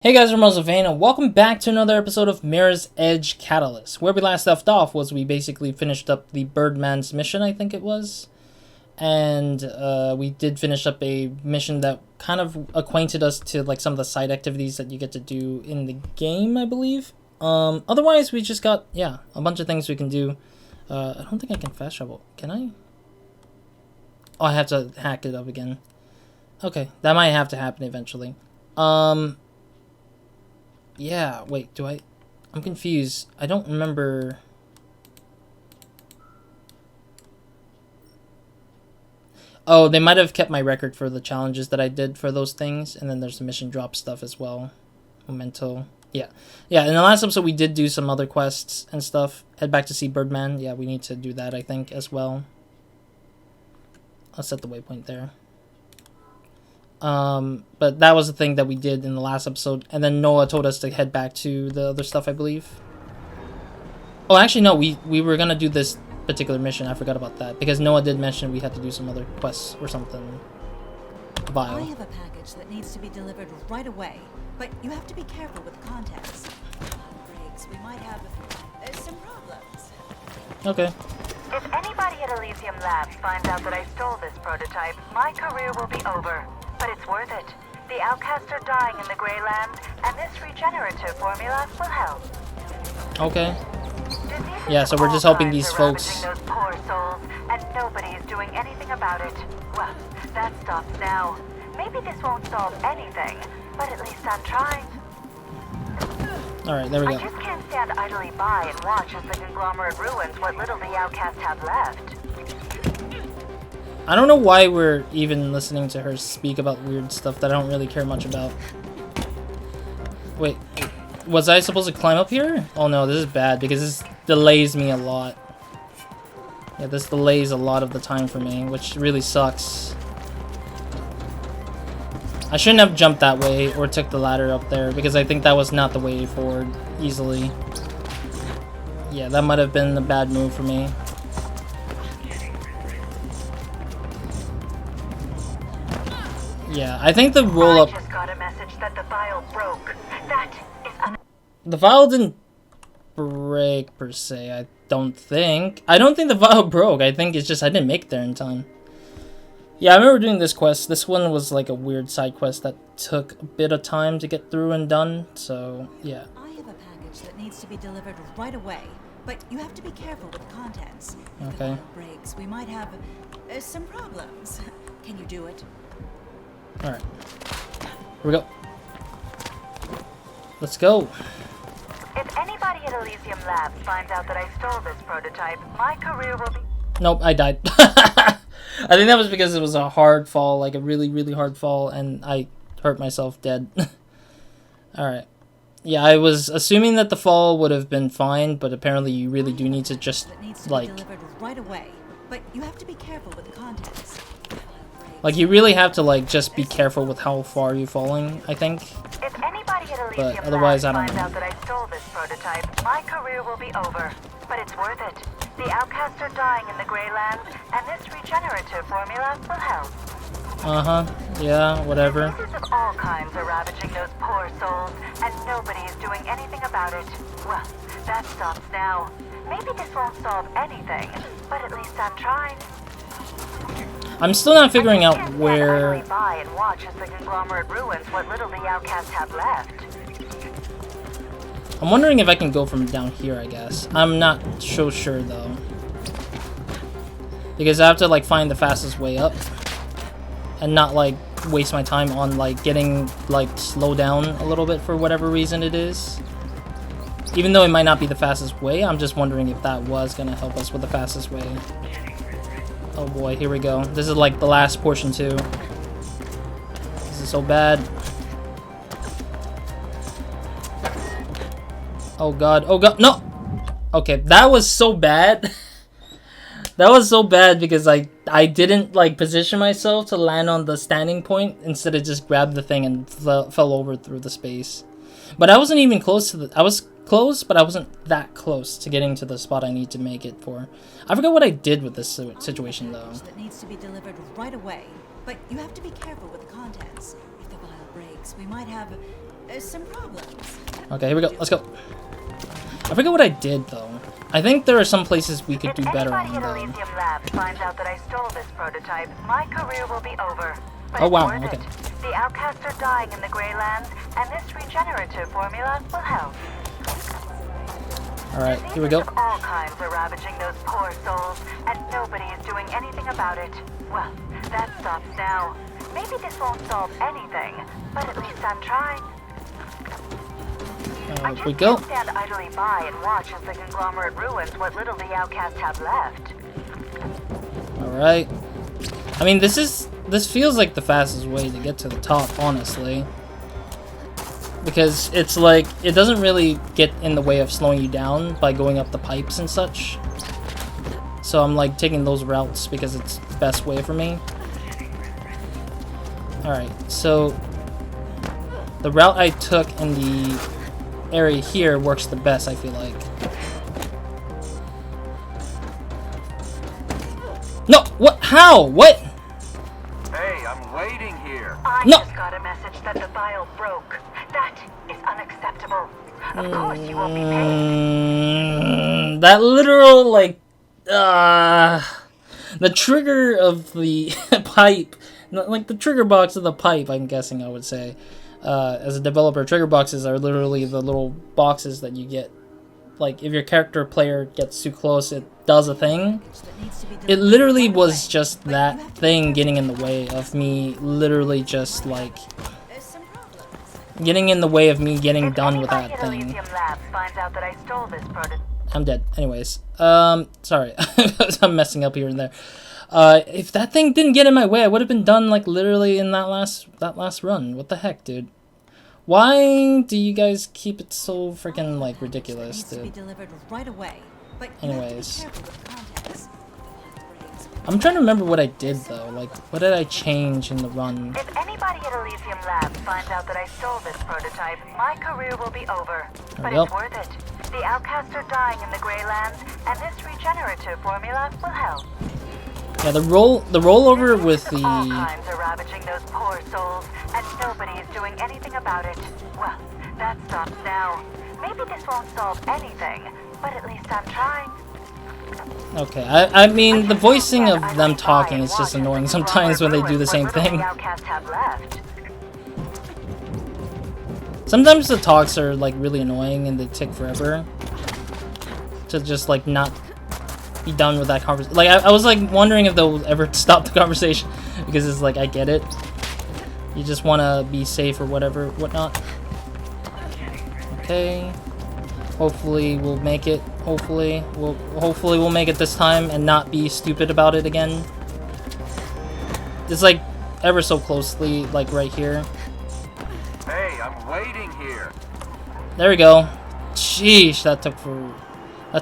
Hey guys, I'm RozaldVaneGAME, and welcome back to another episode of Mirror's Edge Catalyst. Where we last left off was we basically finished up the Birdman's mission, I think it was. And we did finish up a mission that kind of acquainted us to like some of the side activities that you get to do in the game, I believe. Otherwise, we just got, a bunch of things we can do. I don't think I can fast travel. Can I? Oh, I have to hack it up again. Okay, that might have to happen eventually. Yeah, wait, I'm confused. I don't remember. Oh, they might have kept my record for the challenges that I did for those things, and then there's the mission drop stuff as well. Memento. Yeah, in the last episode we did do some other quests and stuff. Head back to see Birdman. Yeah, we need to do that, I think, as well. I'll set the waypoint there. But that was the thing that we did in the last episode, and then Noah told us to head back to the other stuff, I believe. Oh, actually, no, we were gonna do this particular mission. I forgot about that, because Noah did mention we had to do some other quests or something. Vile. I have a package that needs to be delivered right away, but you have to be careful with the contents. Breaks, we might have some problems. Okay. If anybody at Elysium Labs finds out that I stole this prototype, my career will be over. But it's worth it. The outcasts are dying in the Grey Lands, and this regenerative formula will help. Okay. Yeah, so we're just helping these folks. Those poor souls, and nobody is doing anything about it. Well, that stops now. Maybe this won't solve anything, but at least I'm trying. Alright, there we go. I just can't stand idly by and watch as the conglomerate ruins what little the outcasts have left. I don't know why we're even listening to her speak about weird stuff that I don't really care much about. Wait, was I supposed to climb up here? Oh no, this is bad because this delays me a lot. Yeah, this delays a lot of the time for me, which really sucks. I shouldn't have jumped that way or took the ladder up there because I think that was not the way forward easily. Yeah, that might have been a bad move for me. Yeah, I think the roll-up... I just got a message that the vial broke. That is The vial didn't break, per se, I don't think. I don't think the vial broke. I think it's just I didn't make it there in time. Yeah, I remember doing this quest. This one was like a weird side quest that took a bit of time to get through and done, so yeah. I have a package that needs to be delivered right away, but you have to be careful with the contents. If Okay. the vial breaks, we might have some problems. Can you do it? Alright. Here we go. Let's go. If anybody at Elysium Labs finds out that I stole this prototype, my career will be... Nope, I died. I think that was because it was a hard fall, like a really, really hard fall, and I hurt myself dead. Alright. Yeah, I was assuming that the fall would have been fine, but apparently you really do need to just, like... delivered right away, but you have to be careful with the contents. Like, you really have to, like, just be careful with how far you're falling, I think. If anybody at Elysium But otherwise, I Labs don't finds know. out that I stole this prototype, my career will be over. But it's worth it. The outcasts are dying in the Grey Lands, and this regenerative formula will help. Uh-huh. Yeah, whatever. Diseases of all kinds are ravaging those poor souls, and nobody is doing anything about it. Well, that stops now. Maybe this won't solve anything, but at least I'm trying. I'm still not figuring out where... I by and watch as the conglomerate ruins what little the outcasts have left. I'm wondering if I can go from down here, I guess. I'm not so sure, though. Because I have to, like, find the fastest way up. And not, like, waste my time on, like, getting, like, slow down a little bit for whatever reason it is. Even though it might not be the fastest way, I'm just wondering if that was gonna help us with the fastest way. Oh boy, here we go. This is like the last portion too. This is so bad. Oh god, no! Okay, that was so bad. That was so bad because I didn't like position myself to land on the standing point. Instead of just grabbed the thing and fell over through the space. But I wasn't even close to the... I was close, but I wasn't that close to getting to the spot I need to make it for. I forgot what I did with this situation, though. That needs to be delivered right away, but you have to be careful with the contents. If the vial breaks, we might have Some problems. Okay, here we go. Let's go. I forget what I did though. I think there are some places we could do better on If anybody at though. Elysium Labs finds out that I stole this prototype, my career will be over. But Oh, it's wow, worth okay. it. The outcasts are dying in the Grey Lands, and this regenerative formula will help. Alright, here we go. Diseases of all kinds are ravaging those poor souls, and nobody is doing anything about it. Well, that stops now. Maybe this won't solve anything, but at least I'm trying. I Here just we go. can't stand idly by and watch as the conglomerate ruins what little the outcasts have left. Alright. I mean, this feels like the fastest way to get to the top, honestly. Because it's like, it doesn't really get in the way of slowing you down by going up the pipes and such. So I'm like taking those routes because it's the best way for me. Alright, so the route I took in the area here works the best, I feel like. No! What? How? What? Hey, I'm waiting here. I No. just got a message that the vial broke. That is unacceptable. Of course you won't be paid. That literal, like, the trigger of the pipe, like the trigger box of the pipe, I'm guessing I would say. As a developer, trigger boxes are literally the little boxes that you get. Like, if your character player gets too close, it does a thing. That needs to be It delivered literally right was away. just that thing getting in the way of me literally just, like, Some problems. getting in the way of me getting If done with anybody that at thing. Elysium Labs finds out that I stole this prototype, I'm dead. Anyways, sorry. I'm messing up here and there. If that thing didn't get in my way, I would have been done, like, literally in that last run. What the heck, dude? Why do you guys keep it so freaking, like, ridiculous, Needs to be dude? delivered right away. But you Anyways. have to be careful with contacts. I'm trying to remember what I did, though. Like, what did I change in the run? if anybody at Elysium Labs finds out that I stole this prototype, my career will be over. But Yep. it's worth it. The outcasts are dying in the Grey Lands, and this regenerative formula will help. Yeah, the rollover with Diseases of all the... kinds are ravaging those poor souls, and nobody is doing anything about it. Well, that stops now. Maybe this won't solve anything, but at least I'm trying. Okay, I mean, the voicing of them talking is just annoying sometimes when they do the same thing. Sometimes the talks are, like, really annoying and they take forever to just, like, not be done with that conversation. Like, I was, like, wondering if they'll ever stop the conversation because it's like, I get it. You just want to be safe or whatever, whatnot. Okay. Hopefully we'll make it. Hopefully we'll make it this time and not be stupid about it again. It's like ever so closely, like right here. Hey, I'm waiting here. There we go. Sheesh, that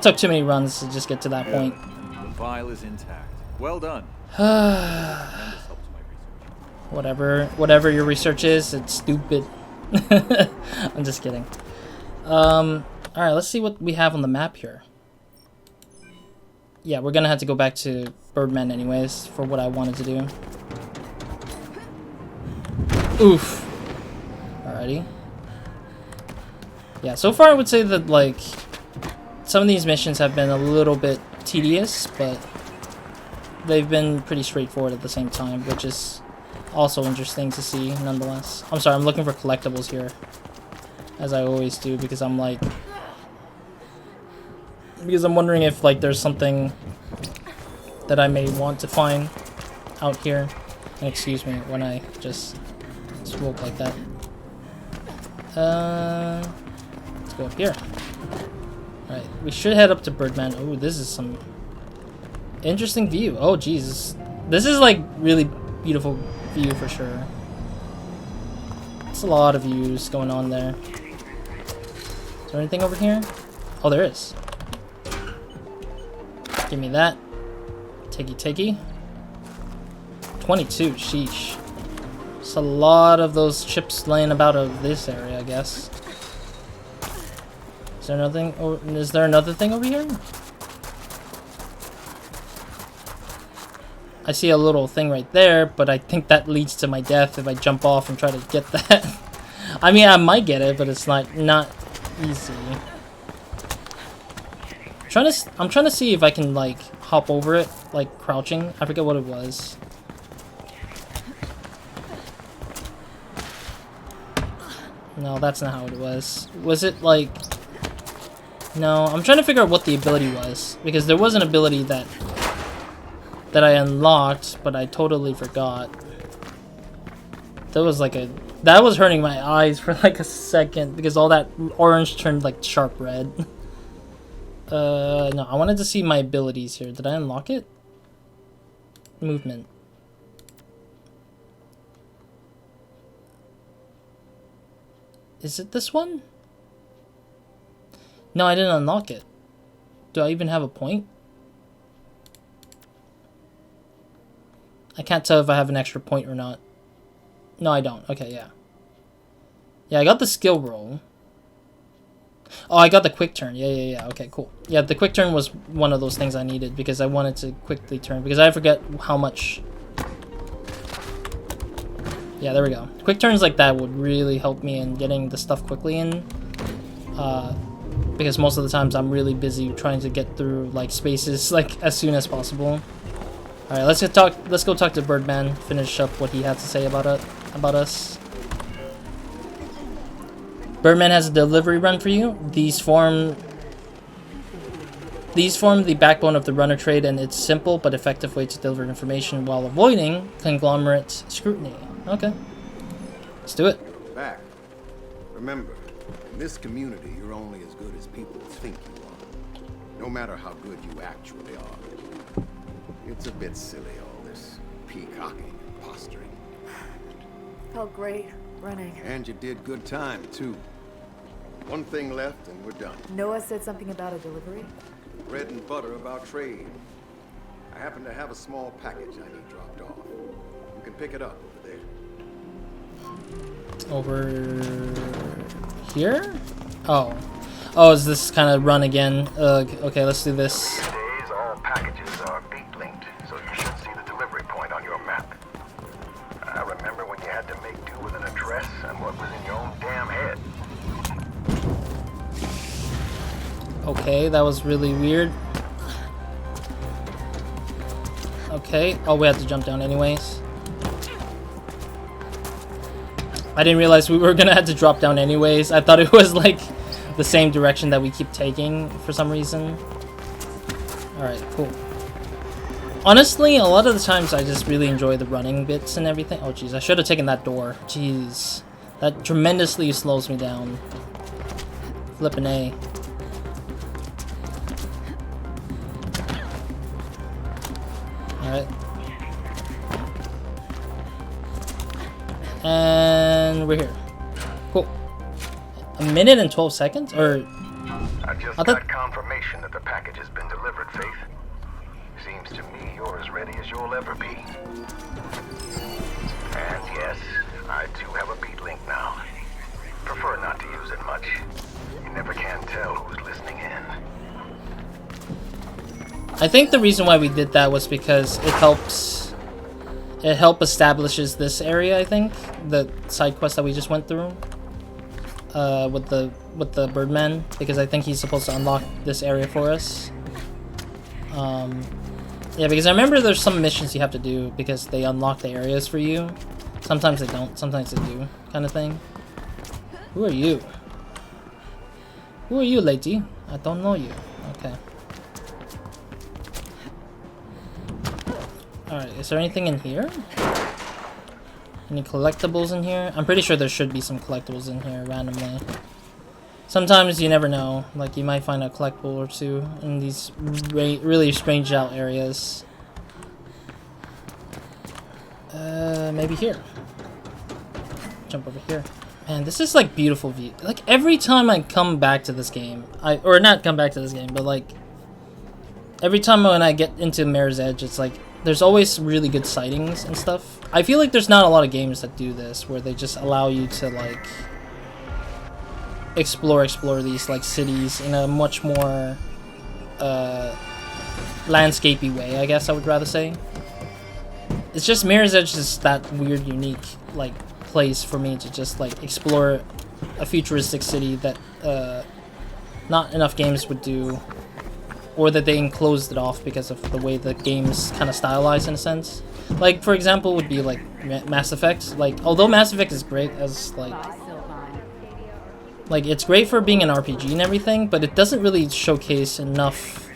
took too many runs to just get to that point. The vial is intact. Well done. Tremendous help to my research. Whatever your research is, it's stupid. I'm just kidding. Alright, let's see what we have on the map here. Yeah, we're gonna have to go back to Birdman anyways for what I wanted to do. Oof. Alrighty. Yeah, so far I would say that, like, some of these missions have been a little bit tedious, but they've been pretty straightforward at the same time, which is also interesting to see nonetheless. I'm sorry, I'm looking for collectibles here, as I always do, because I'm like... Because I'm wondering if, like, there's something that I may want to find out here. And excuse me when I just spoke like that. Let's go up here. Alright, we should head up to Birdman. Oh, this is some interesting view. Oh, Jesus. This is, like, really beautiful view for sure. It's a lot of views going on there. Is there anything over here? Oh, there is. Give me that. Takey. 22, sheesh. Just a lot of those chips laying about of this area, I guess. Is there nothing? Or is there another thing over here? I see a little thing right there, but I think that leads to my death if I jump off and try to get that. I mean, I might get it, but it's not easy. I'm trying to see if I can like hop over it, like crouching. I forget what it was. No, that's not how it was. Was it like... No, I'm trying to figure out what the ability was, because there was an ability that I unlocked, but I totally forgot. That was like a... That was hurting my eyes for like a second, because all that orange turned like sharp red. No, I wanted to see my abilities here. Did I unlock it? Movement. Is it this one? No, I didn't unlock it. Do I even have a point? I can't tell if I have an extra point or not. No, I don't. Okay, yeah. Yeah, I got the skill roll. Oh, I got the quick turn. Yeah. Okay, cool. Yeah, the quick turn was one of those things I needed because I wanted to quickly turn. Because I forget how much... Yeah, there we go. Quick turns like that would really help me in getting the stuff quickly in. Because most of the times I'm really busy trying to get through like spaces like as soon as possible. All right, let's go talk to Birdman. Finish up what he had to say about us. Birdman has a delivery run for you. These form the backbone of the runner trade, and it's simple but effective way to deliver information while avoiding conglomerate scrutiny. Okay, let's do it. Back. Remember, in this community, you're only as good as people think you are. No matter how good you actually are. It's a bit silly, all this peacocking and posturing. Felt great running. And you did good time, too. One thing left and we're done. Noah said something about a delivery? Bread and butter about trade. I happen to have a small package I need dropped off. You can pick it up over there. Over here? Oh, is this kind of run again? Okay, let's do this. These days, all packages are beat linked, so you should see the delivery point on your map. I remember when you had to make do with an address and what was in your own damn head. Okay, that was really weird. Okay, oh, we had to jump down anyways. I didn't realize we were gonna have to drop down anyways. I thought it was like the same direction that we keep taking for some reason. Alright, cool. Honestly, a lot of the times I just really enjoy the running bits and everything. Oh jeez, I should have taken that door. Jeez. That tremendously slows me down. Flippin' A. Alright. And we're here. Cool. A minute and 12 seconds? Or... I just got confirmation that the package has been delivered, Faith. Seems to me you're as ready as you'll ever be. And yes, I do have a beat link now. Prefer not to use it much. You never can tell who's listening in. I think the reason why we did that was because it helped establishes this area, I think. The side quest that we just went through. With the Birdman, because I think he's supposed to unlock this area for us. Yeah, because I remember there's some missions you have to do because they unlock the areas for you. Sometimes they don't, sometimes they do, kind of thing. Who are you? Who are you, lady? I don't know you. Okay. Alright, is there anything in here? Any collectibles in here? I'm pretty sure there should be some collectibles in here randomly. Sometimes you never know. Like, you might find a collectible or two in these really strange out areas. Maybe here. Jump over here. Man, this is like beautiful view. Like, every time I come back to this game, or not come back to this game, but like, every time when I get into Mirror's Edge, it's like, there's always really good sightings and stuff. I feel like there's not a lot of games that do this, where they just allow you to, like, explore these, like, cities in a much more, landscapey way, I guess I would rather say. It's just Mirror's Edge is that weird, unique, like, place for me to just like explore a futuristic city that not enough games would do, or that they enclosed it off because of the way the game's kind of stylized in a sense. Like, for example, would be like Mass Effect. Like, although Mass Effect is great as like it's great for being an RPG and everything, but it doesn't really showcase enough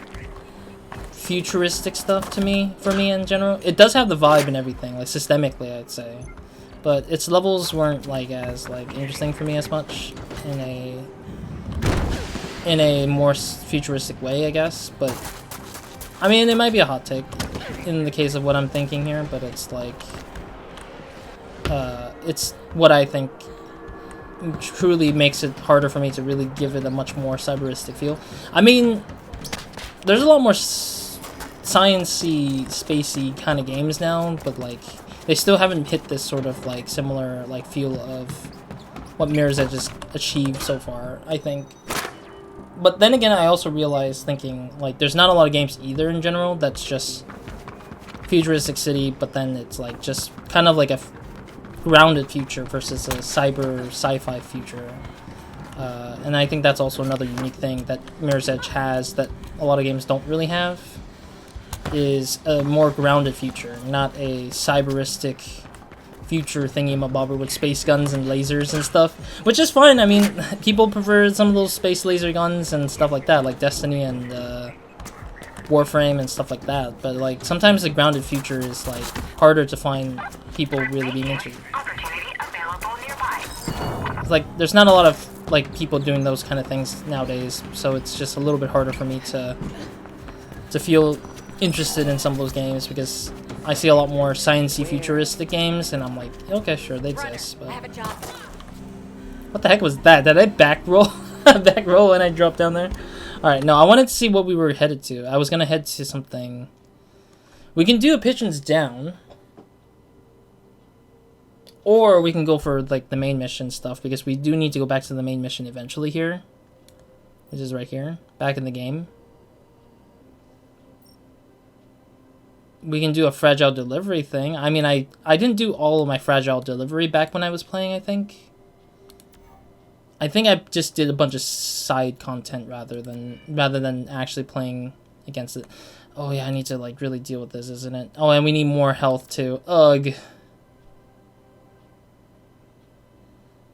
futuristic stuff to me, for me in general. It does have the vibe and everything, like systemically, I'd say, but its levels weren't like as like interesting for me as much in a more futuristic way, I guess. But I mean, it might be a hot take in the case of what I'm thinking here, but it's like it's what I think truly makes it harder for me to really give it a much more cyberistic feel. I mean, there's a lot more sciencey, spacey kind of games now, but like they still haven't hit this sort of like similar like feel of what Mirror's Edge has achieved so far, I think. But then again, I also realized thinking like there's not a lot of games either in general that's just futuristic city, but then it's like just kind of like a grounded future versus a cyber sci-fi future. And I think that's also another unique thing that Mirror's Edge has that a lot of games don't really have, is a more grounded future, not a cyberistic future thingy-mabobber with space guns and lasers and stuff, which is fine. I mean, people prefer some of those space laser guns and stuff like that, like Destiny and Warframe and stuff like that, but like sometimes the grounded future is like harder to find people really being into. It's like there's not a lot of like people doing those kind of things nowadays, so it's just a little bit harder for me to feel interested in some of those games, because I see a lot more sciencey futuristic games and I'm like, okay, sure, they exist, but what the heck was that? Did I back roll? Back roll when I dropped down there? Alright, no, I wanted to see what we were headed to. I was gonna head to something. We can do a Pigeons Down, or we can go for like the main mission stuff, because we do need to go back to the main mission eventually here, which is right here, back in the game. We can do a fragile delivery thing. I mean, I didn't do all of my fragile delivery back when I was playing, I think I just did a bunch of side content rather than actually playing against it. Oh yeah, I need to like really deal with this, isn't it? Oh, and we need more health too. Ugh.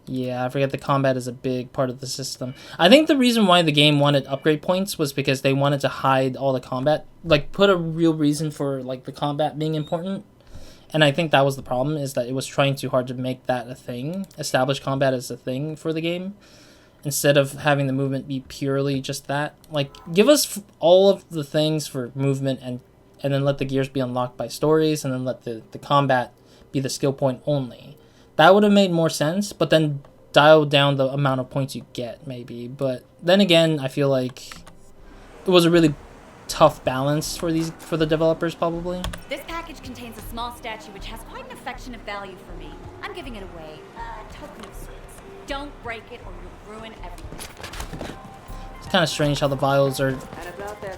Yeah, I forget the combat is a big part of the system. I think the reason why the game wanted upgrade points was because they wanted to hide all the combat, like put a real reason for like the combat being important. And I think that was the problem, is that it was trying too hard to make that a thing, establish combat as a thing for the game, instead of having the movement be purely just that. Like, give us all of the things for movement and then let the gears be unlocked by stories, and then let the combat be the skill point only. That would have made more sense, but then dial down the amount of points you get, maybe. But then again, I feel like it was a really tough balance for the developers, probably. This package contains a small statue which has quite an affectionate value for me. I'm giving it away. A token of sorts. Don't break it or you'll ruin everything. It's kind of strange how the vials are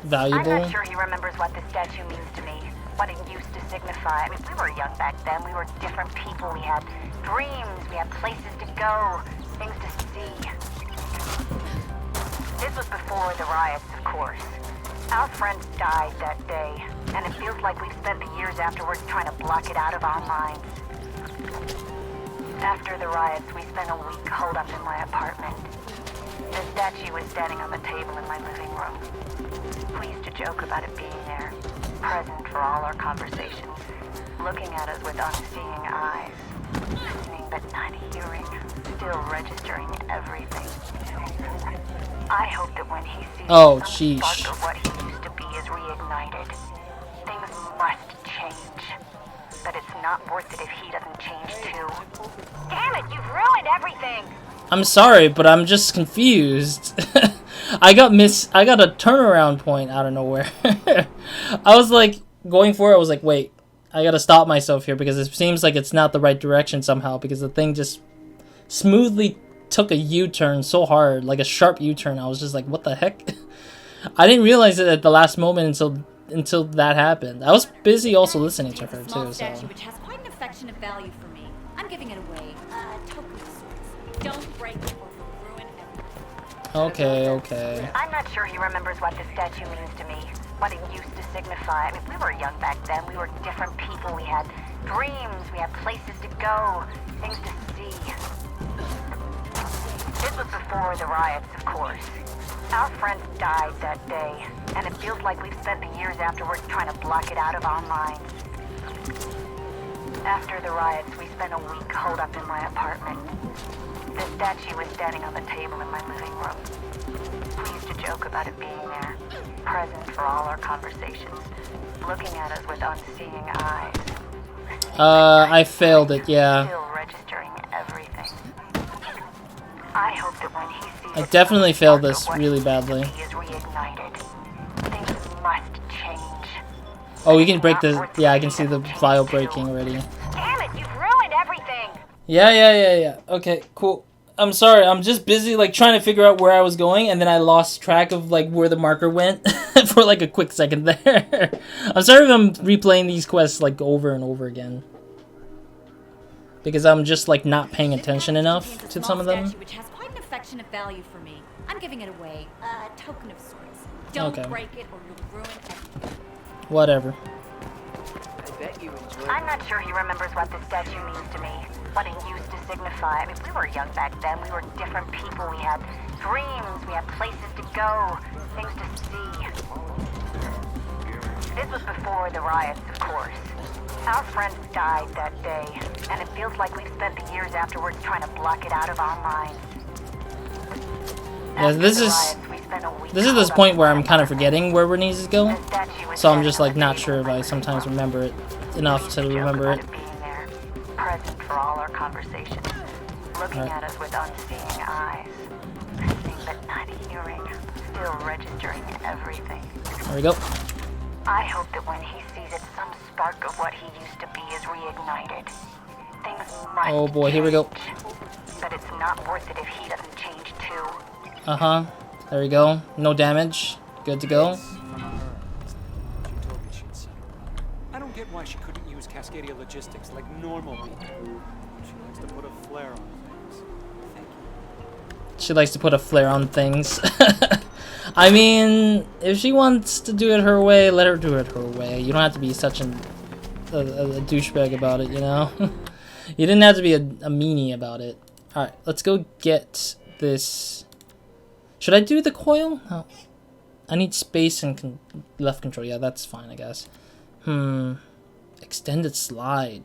valuable. I'm not sure he remembers what this statue means to me, what it used to signify. I mean, we were young back then. We were different people. We had dreams. We had places to go, things to see. This was before the riots, of course. Our friends died that day, and it feels like we've spent the years afterwards trying to block it out of our minds. After the riots, we spent a week holed up in my apartment. The statue was standing on the table in my living room. We used to joke about it being there, present for all our conversations, looking at us with unseeing eyes, listening but not hearing, still registering everything. I hope that when he sees some spark of what he used to be is reignited, things must change. But it's not worth it if he doesn't change too. Damn it, you've ruined everything! I'm sorry, but I'm just confused. I got a turnaround point out of nowhere. I was like, going for it, I was like, wait, I gotta stop myself here, because it seems like it's not the right direction somehow, because the thing just smoothly took a U-turn so hard, like a sharp U-turn. I was just like, what the heck? I didn't realize it at the last moment until that happened. I was busy also listening to her too, so. Which has quite an affectionate value for me. I'm giving it away. Don't break it or you'll ruin everything. Okay. I'm not sure he remembers what the statue means to me, what it used to signify. I mean, we were young back then. We were different people. We had dreams. We had places to go, things to see. This was before the riots, of course. Our friends died that day, and it feels like we've spent the years afterwards trying to block it out of our minds. After the riots, we spent a week holed up in my apartment. The statue was standing on the table in my living room. We used to joke about it being there, present for all our conversations, looking at us with unseeing eyes. I failed it, yeah. Still registering everything. I hope that when he sees I definitely failed this really badly. he is reignited. Things must change. Oh, we can break the... Yeah, I can see the vial breaking already. Damn it, you've ruined everything! Yeah. Okay, cool. I'm sorry, I'm just busy, like, trying to figure out where I was going, and then I lost track of, like, where the marker went for, like, a quick second there. I'm sorry if I'm replaying these quests, like, over and over again. Because I'm just, like, not paying attention enough to some of them. Which has quite an affectionate value for me. I'm giving it away, a token of sorts. Don't break it or you'll ruin everything. Whatever. I'm not sure he remembers what the statue means to me, what it used to signify. I mean, we were young back then. We were different people. We had dreams. We had places to go, things to see. This was before the riots, of course. Our friends died that day, and it feels like we've spent the years afterwards trying to block it out of our minds. Yeah, this is this point where I'm kind of forgetting where we need to go, so I'm just like not sure if I sometimes remember it enough to remember it. Present for all our conversations, looking at us with unseeing eyes, seeing but not hearing, still registering everything. There we go. I hope that when he sees it, some spark of what he used to be is reignited. Things must Oh boy, here we go. change, but it's not worth it if he doesn't change too. There we go. No damage. Good to go. I don't get why she couldn't use Cascadia logistics like normal people. She likes to put a flare on things. Thank you. She likes to put a flare on things. I mean, if she wants to do it her way, let her do it her way. You don't have to be such a douchebag about it, you know? You didn't have to be a meanie about it. Alright, let's go get this. Should I do the coil? No. I need space and left control. Yeah, that's fine, I guess. Extended slide.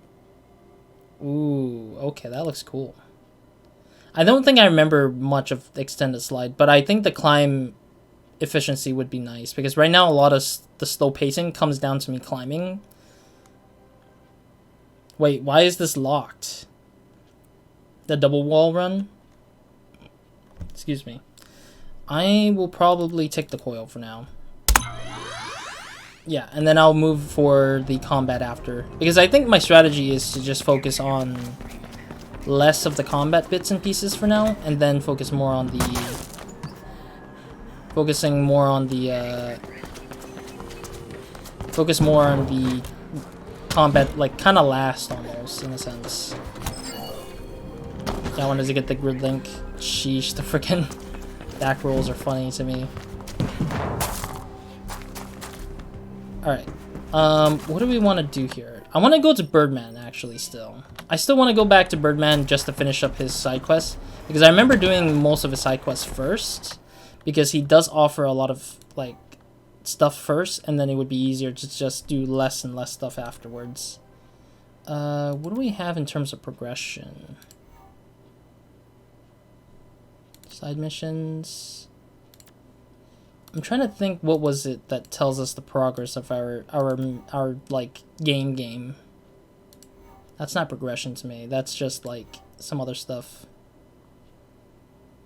Ooh, okay, that looks cool. I don't think I remember much of the extended slide, but I think the climb efficiency would be nice, because right now a lot of the slow pacing comes down to me climbing. Wait, why is this locked? The double wall run? Excuse me. I will probably take the coil for now. Yeah, and then I'll move for the combat after. Because I think my strategy is to just focus on less of the combat bits and pieces for now, and then focus more on the... Focus more on the combat, like, kind of last, almost, in a sense. Yeah, I wanted to get the grid link. Sheesh, the freaking back rolls are funny to me. Alright. What do we want to do here? I want to go to Birdman, actually, still. I still want to go back to Birdman just to finish up his side quests, because I remember doing most of his side quests first, because he does offer a lot of, like, stuff first, and then it would be easier to just do less and less stuff afterwards. What do we have in terms of progression? Side missions. I'm trying to think, what was it that tells us the progress of our like game. That's not progression to me. That's just like some other stuff.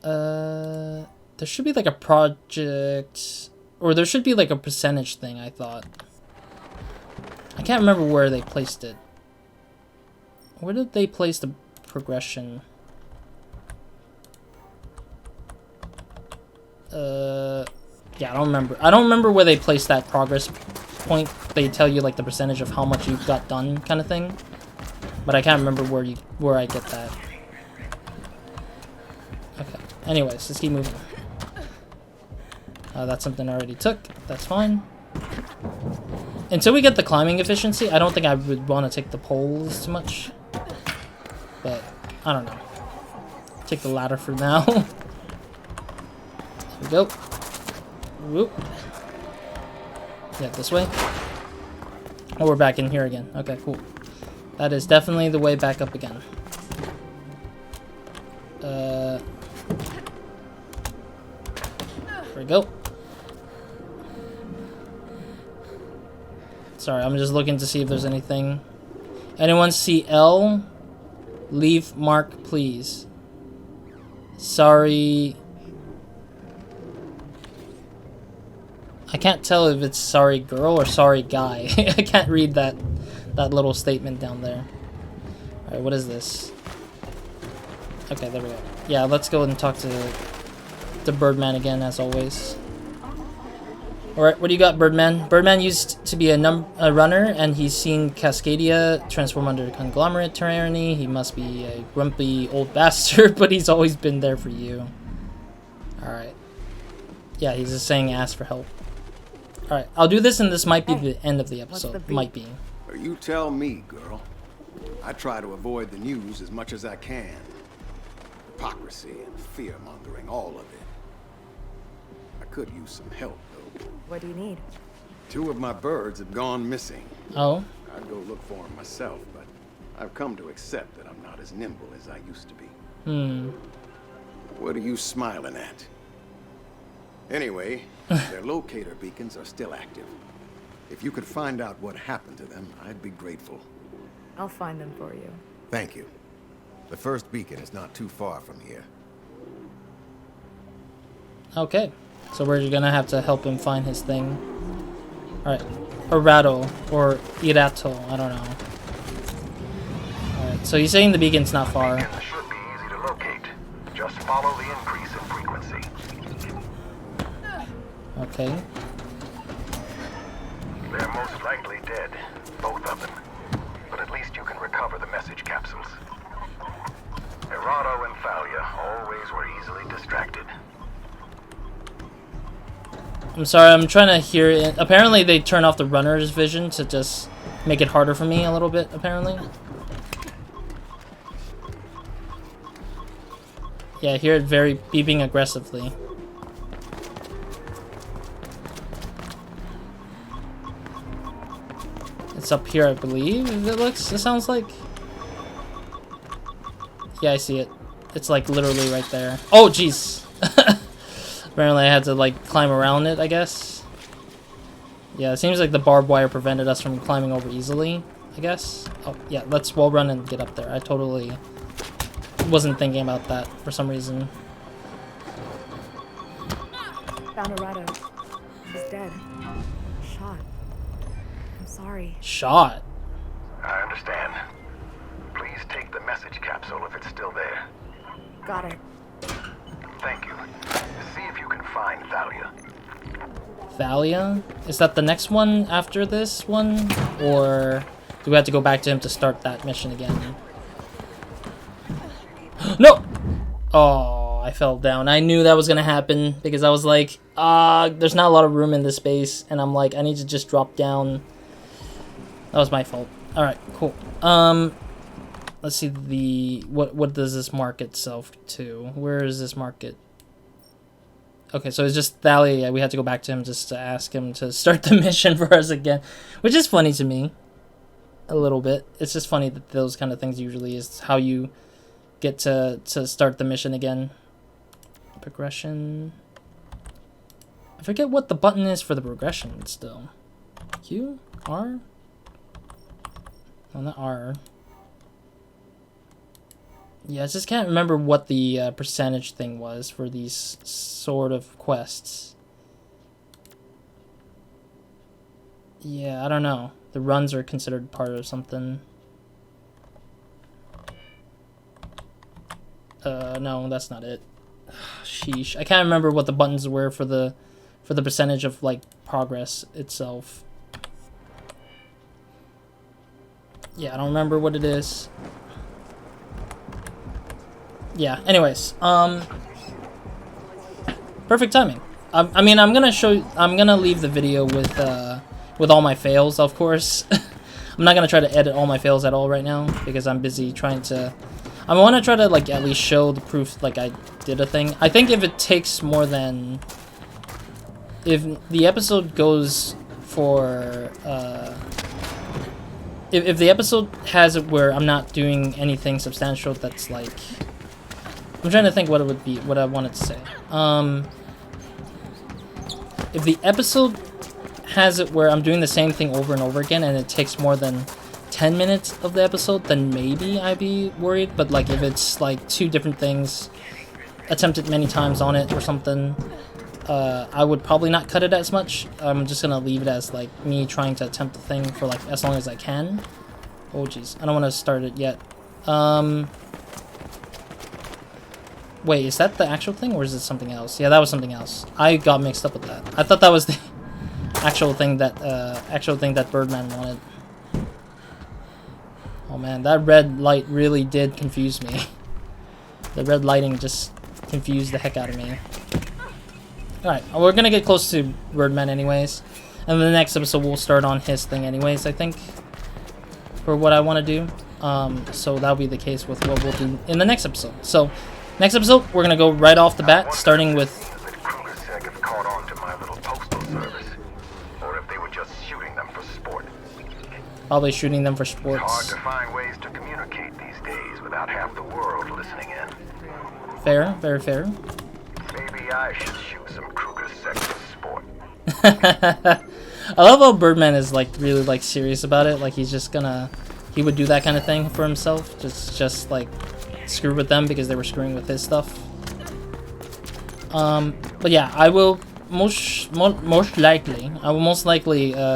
There should be like a project, or there should be like a percentage thing, I thought. I can't remember where they placed it. Where did they place the progression? Yeah, I don't remember. I don't remember where they placed that progress point. They tell you like the percentage of how much you got done, kind of thing. But I can't remember where I get that. Anyways, let's keep moving. That's something I already took. That's fine. Until we get the climbing efficiency, I don't think I would want to take the poles too much. But, I don't know. Take the ladder for now. There we go. Whoop. Yeah, this way. Oh, we're back in here again. Okay, cool. That is definitely the way back up again. There we go. Sorry, I'm just looking to see if there's anything. Anyone see L? Leave mark, please. Sorry. I can't tell if it's sorry girl or sorry guy. I can't read that little statement down there. Alright, what is this? Okay, there we go. Yeah, let's go and talk to Birdman again, as always. Alright, what do you got, Birdman? Birdman used to be a runner, and he's seen Cascadia transform under conglomerate tyranny. He must be a grumpy old bastard, but he's always been there for you. Alright. Yeah, he's just saying ask for help. Alright, I'll do this, and this might be the end of the episode. Might be. You tell me, girl. I try to avoid the news as much as I can. Hypocrisy and fear-mongering, all of it. I could use some help, though. What do you need? 2 of my birds have gone missing. Oh? I'd go look for them myself, but I've come to accept that I'm not as nimble as I used to be. What are you smiling at? Anyway, their locator beacons are still active. If you could find out what happened to them, I'd be grateful. I'll find them for you. Thank you. The first beacon is not too far from here. Okay. So we're gonna have to help him find his thing. Alright. Orato. Or Irato. I don't know. Alright, so he's saying the beacon's not far. The beacon should be easy to locate. Just follow the increase in frequency. Okay. They're most likely dead. Both of them. But at least you can recover the message capsules. Erato and Thalia always were easily distracted. I'm sorry, I'm trying to hear it. Apparently they turn off the runner's vision to just make it harder for me a little bit, apparently. Yeah, I hear it very beeping aggressively. It's up here, I believe, it sounds like. Yeah, I see it. It's like literally right there. Oh, jeez. Apparently I had to like climb around it, I guess. Yeah, it seems like the barbed wire prevented us from climbing over easily, I guess. Oh, yeah, let's wall run and get up there. I totally wasn't thinking about that for some reason. Found Arato. He's dead. Shot. I'm sorry. Shot? I understand. Please take the message capsule if it's still there. Got it. Thank you. See if you can find Thalia. Thalia? Is that the next one after this one? Or do we have to go back to him to start that mission again? No! Oh, I fell down. I knew that was gonna happen because I was like, there's not a lot of room in this space, and I'm like, I need to just drop down. That was my fault. Alright, cool. Let's see what does this mark itself to? Where is this market? Okay, so it's just Thalia. Yeah, we had to go back to him just to ask him to start the mission for us again, which is funny to me. A little bit. It's just funny that those kind of things usually is how you get to start the mission again. Progression. I forget what the button is for the progression still. Q? R? Oh, not R. Yeah, I just can't remember what the percentage thing was for these sort of quests. Yeah, I don't know. The runs are considered part of something. No, that's not it. Sheesh. I can't remember what the buttons were for the percentage of like progress itself. Yeah, I don't remember what it is. Yeah, anyways, perfect timing. I mean, I'm gonna leave the video with all my fails, of course. I'm not gonna try to edit all my fails at all right now because I'm busy trying to. I want to try to like at least show the proof like I did a thing. I think if it takes more than, if the episode goes for if the episode has it where I'm not doing anything substantial, that's like, I'm trying to think what it would be, what I wanted to say. If the episode has it where I'm doing the same thing over and over again and it takes more than 10 minutes of the episode, then maybe I'd be worried. But like if it's like 2 different things attempted many times on it or something, I would probably not cut it as much. I'm just gonna leave it as like me trying to attempt the thing for like as long as I can. Oh jeez, I don't want to start it yet. Wait, is that the actual thing or is it something else? Yeah, that was something else. I got mixed up with that. I thought that was the actual thing that Birdman wanted. Oh man, that red light really did confuse me. The red lighting just confused the heck out of me. Alright, we're gonna get close to Birdman anyways. And the next episode we'll start on his thing anyways, I think. For what I want to do. So that'll be the case with what we'll do in the next episode. So, next episode, we're gonna go right off the bat, starting with... have caught on to my little postal service, or if they were just shooting them for sport. Probably shooting them for It's hard sports. to find ways to communicate these days without half the world listening in. Fair, very fair. Maybe I should shoot some Kruger sector sport. I love how Birdman is like really like serious about it. Like he's just gonna, he would do that kind of thing for himself. Just like screw with them because they were screwing with his stuff. But yeah, I will most likely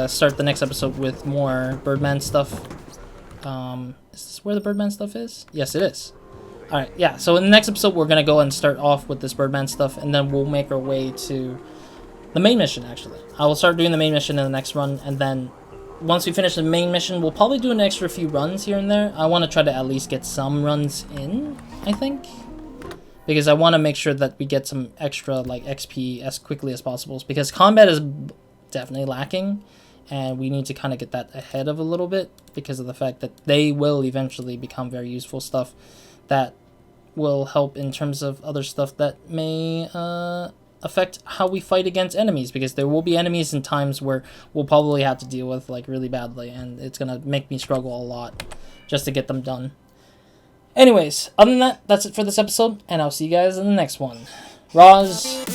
start the next episode with more Birdman stuff. Is this where the Birdman stuff is? Yes, it is. Alright, yeah, so in the next episode we're gonna go and start off with this Birdman stuff, and then we'll make our way to the main mission, actually. I will start doing the main mission in the next run, and then once we finish the main mission, we'll probably do an extra few runs here and there. I want to try to at least get some runs in, I think. Because I want to make sure that we get some extra, like, XP as quickly as possible. Because combat is definitely lacking, and we need to kind of get that ahead of a little bit, because of the fact that they will eventually become very useful stuff that will help in terms of other stuff that may affect how we fight against enemies, because there will be enemies in times where we'll probably have to deal with like really badly, and it's gonna make me struggle a lot just to get them done. Anyways, other than that, that's it for this episode, and I'll see you guys in the next one. Roz